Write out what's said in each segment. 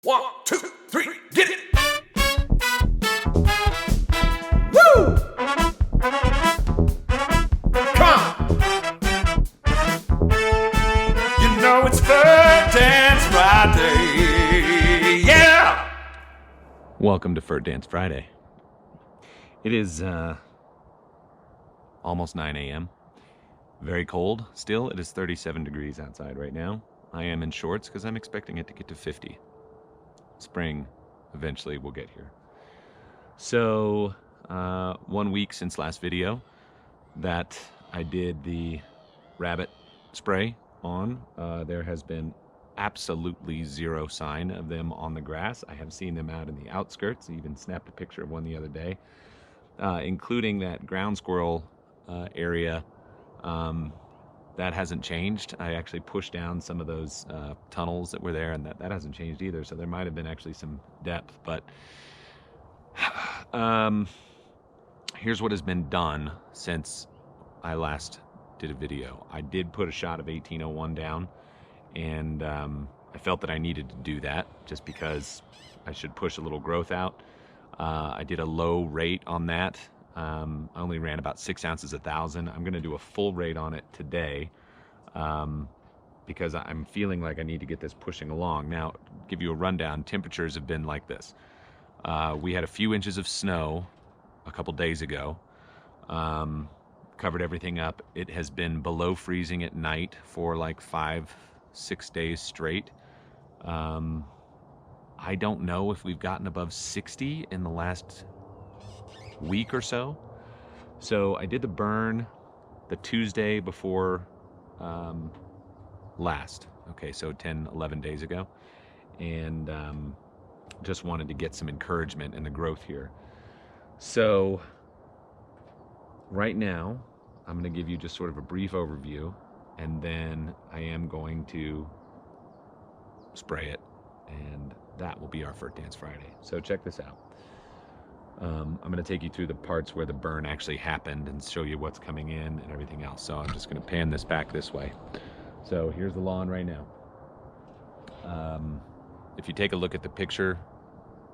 1, 2, 3, get it! Woo! Come! You know it's Fert Dance Friday, yeah! Welcome to Fert Dance Friday. It is almost 9 a.m. Very cold still. It is 37 degrees outside right now. I am in shorts because I'm expecting it to get to 50. Spring eventually will get here. So 1 week since last video that I did the rabbit spray on, there has been absolutely zero sign of them on the grass. I have seen them out in the outskirts. I even snapped a picture of one the other day, including that ground squirrel area. That hasn't changed. I actually pushed down some of those tunnels that were there, and that hasn't changed either. So there might have been actually some depth, but here's what has been done since I last did a video. I did put a shot of 1801 down, and I felt that I needed to do that just because I should push a little growth out. I did a low rate on that. I only ran about 6 ounces 1,000. I'm going to do a full rate on it today because I'm feeling like I need to get this pushing along. Now, give you a rundown. Temperatures have been like this. We had a few inches of snow a couple days ago. Covered everything up. It has been below freezing at night for like 5-6 days straight. I don't know if we've gotten above 60 in the last week or so. So I did the burn the Tuesday before last. Okay, so 10-11 days ago, and just wanted to get some encouragement in the growth here. So right now I'm going to give you just sort of a brief overview, and then I am going to spray it, and that will be our Fert Dance Friday. So check this out. I'm going to take you through the parts where the burn actually happened and show you what's coming in and everything else. So I'm just going to pan this back this way. So here's the lawn right now. If you take a look at the picture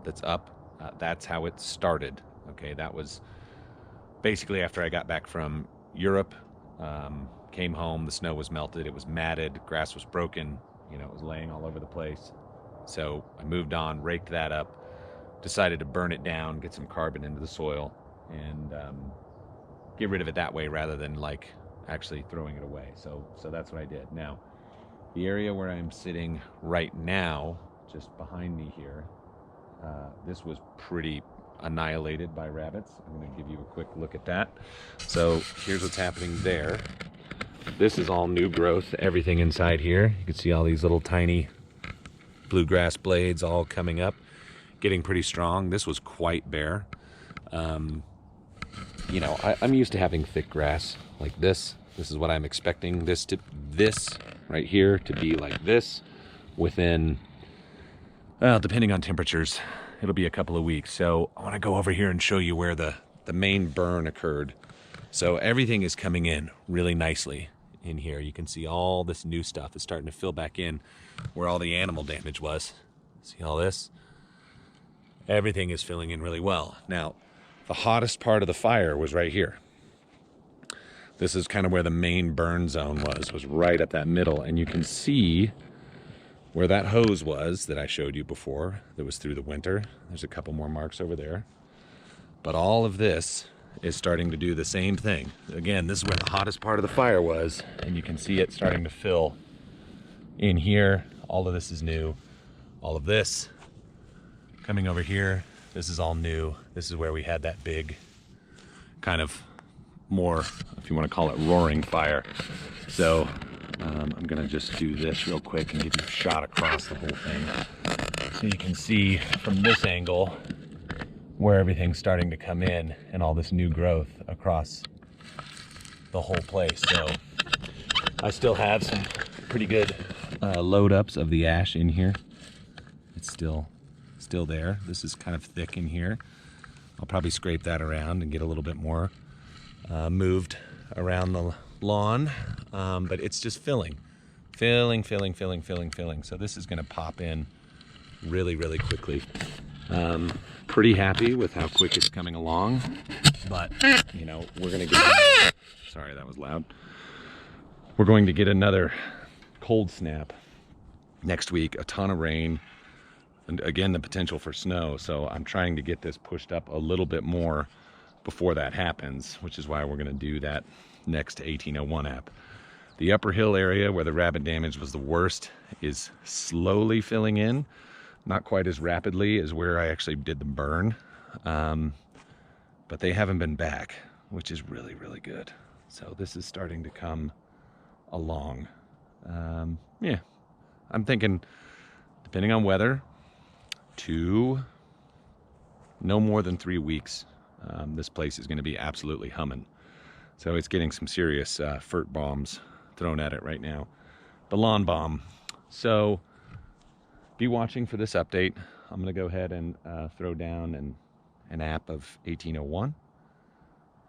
that's up, that's how it started. Okay, that was basically after I got back from Europe, came home, the snow was melted, it was matted, grass was broken, you know, it was laying all over the place. So I moved on, raked that up, decided to burn it down, get some carbon into the soil, and get rid of it that way rather than like actually throwing it away. So that's what I did. Now, the area where I'm sitting right now, just behind me here, this was pretty annihilated by rabbits. I'm going to give you a quick look at that. So here's what's happening there. This is all new growth, everything inside here. You can see all these little tiny bluegrass blades all coming up, getting pretty strong. This was quite bare. You know, I'm used to having thick grass like this. This is what I'm expecting this right here to be like this within, well, depending on temperatures, it'll be a couple of weeks. So I want to go over here and show you where the main burn occurred. So everything is coming in really nicely in here. You can see all this new stuff is starting to fill back in where all the animal damage was. See all this? Everything is filling in really well. Now, the hottest part of the fire was right here. This is kind of where the main burn zone was right up that middle. And you can see where that hose was that I showed you before that was through the winter. There's a couple more marks over there. But all of this is starting to do the same thing. Again, this is where the hottest part of the fire was, and you can see it starting to fill in here. All of this is new. All of this coming over here, this is all new. This is where we had that big kind of more, if you want to call it, roaring fire. So I'm gonna just do this real quick and give you a shot across the whole thing so you can see from this angle where everything's starting to come in and all this new growth across the whole place. So I still have some pretty good load ups of the ash in here. It's still there. This is kind of thick in here. I'll probably scrape that around and get a little bit more moved around the lawn, but it's just filling. So this is going to pop in really, really quickly. Pretty happy with how quick it's coming along, but you know, we're gonna get, sorry, that was loud. We're going to get another cold snap next week, a ton of rain, and again, the potential for snow. So I'm trying to get this pushed up a little bit more before that happens, which is why we're gonna do that next 1801 app. The upper hill area where the rabbit damage was the worst is slowly filling in. Not quite as rapidly as where I actually did the burn, but they haven't been back, which is really, really good. So this is starting to come along. Yeah, I'm thinking, depending on weather, no more than 3 weeks, this place is going to be absolutely humming. So it's getting some serious Fert bombs thrown at it right now. The lawn bomb. So be watching for this update. I'm going to go ahead and throw down an app of 1801,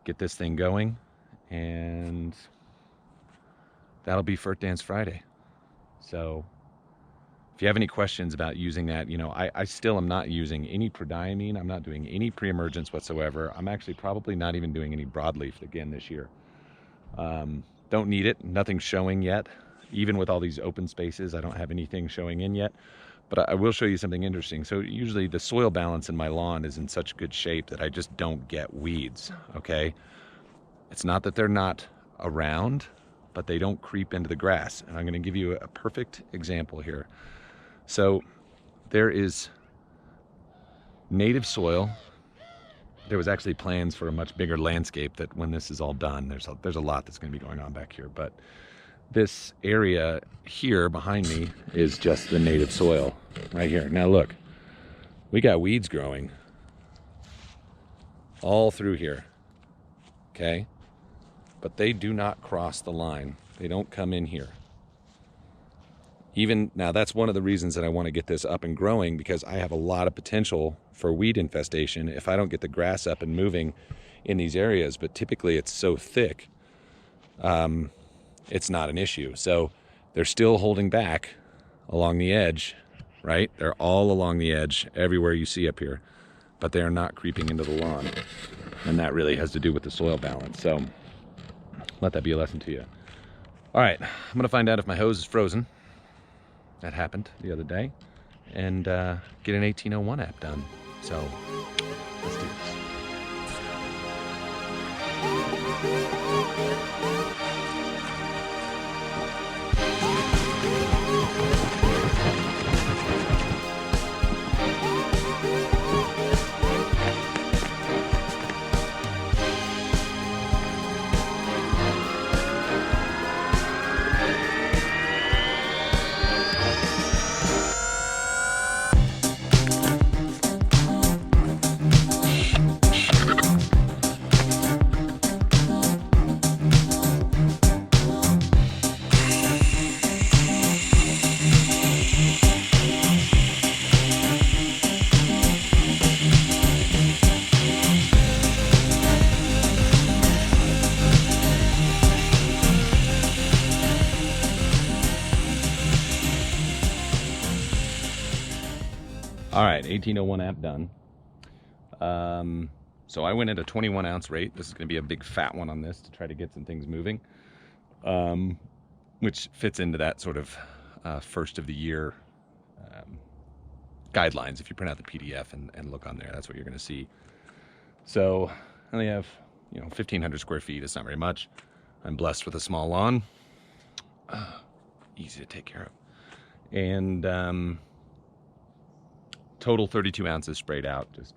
get this thing going, and that'll be Fert Dance Friday. So if you have any questions about using that, you know, I still am not using any prodiamine. I'm not doing any pre-emergence whatsoever. I'm actually probably not even doing any broadleaf again this year. Don't need it. Nothing's showing yet. Even with all these open spaces, I don't have anything showing in yet. But I will show you something interesting. So usually the soil balance in my lawn is in such good shape that I just don't get weeds, okay? It's not that they're not around, but they don't creep into the grass. And I'm going to give you a perfect example here. So there is native soil. There was actually plans for a much bigger landscape that when this is all done, there's a lot that's going to be going on back here. But this area here behind me is just the native soil right here. Now look, we got weeds growing all through here, okay? But they do not cross the line. They don't come in here. Even now, that's one of the reasons that I want to get this up and growing, because I have a lot of potential for weed infestation if I don't get the grass up and moving in these areas. But typically it's so thick, it's not an issue. So they're still holding back along the edge, right? They're all along the edge everywhere you see up here, but they are not creeping into the lawn. And that really has to do with the soil balance. So let that be a lesson to you. All right, I'm gonna find out if my hose is frozen. That happened the other day. And get an 1801 app done. So let's do this. All right, 1801 app done. So I went at a 21 ounce rate. This is going to be a big fat one on this to try to get some things moving, which fits into that sort of first of the year guidelines. If you print out the PDF and look on there, that's what you're going to see. So I only have 1,500 square feet. It's not very much. I'm blessed with a small lawn, easy to take care of, and total 32 ounces sprayed out, just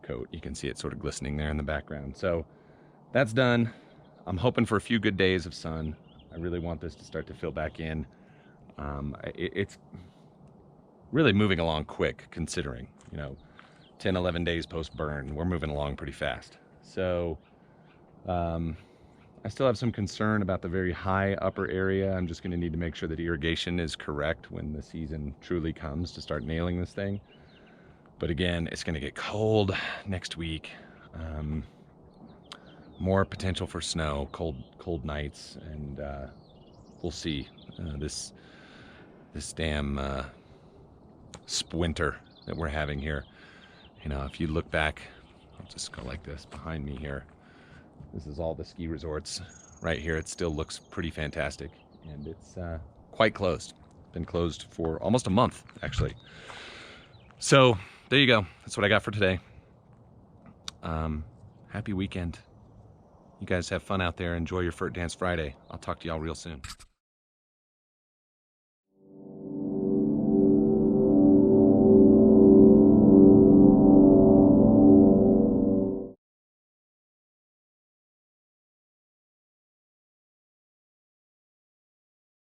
coat. You can see it sort of glistening there in the background. So that's done. I'm hoping for a few good days of sun. I really want this to start to fill back in. It's really moving along quick, considering 10, 11 days post burn. We're moving along pretty fast. So I still have some concern about the very high upper area. I'm just going to need to make sure that irrigation is correct when the season truly comes to start nailing this thing. But again, it's going to get cold next week. More potential for snow, cold nights, and we'll see. This damn winter that we're having here. You know, if you look back, I'll just go like this behind me here. This is all the ski resorts right here. It still looks pretty fantastic, and it's quite closed. Been closed for almost a month, actually. So there you go. That's what I got for today. Happy weekend. You guys have fun out there. Enjoy your Fert Dance Friday. I'll talk to y'all real soon.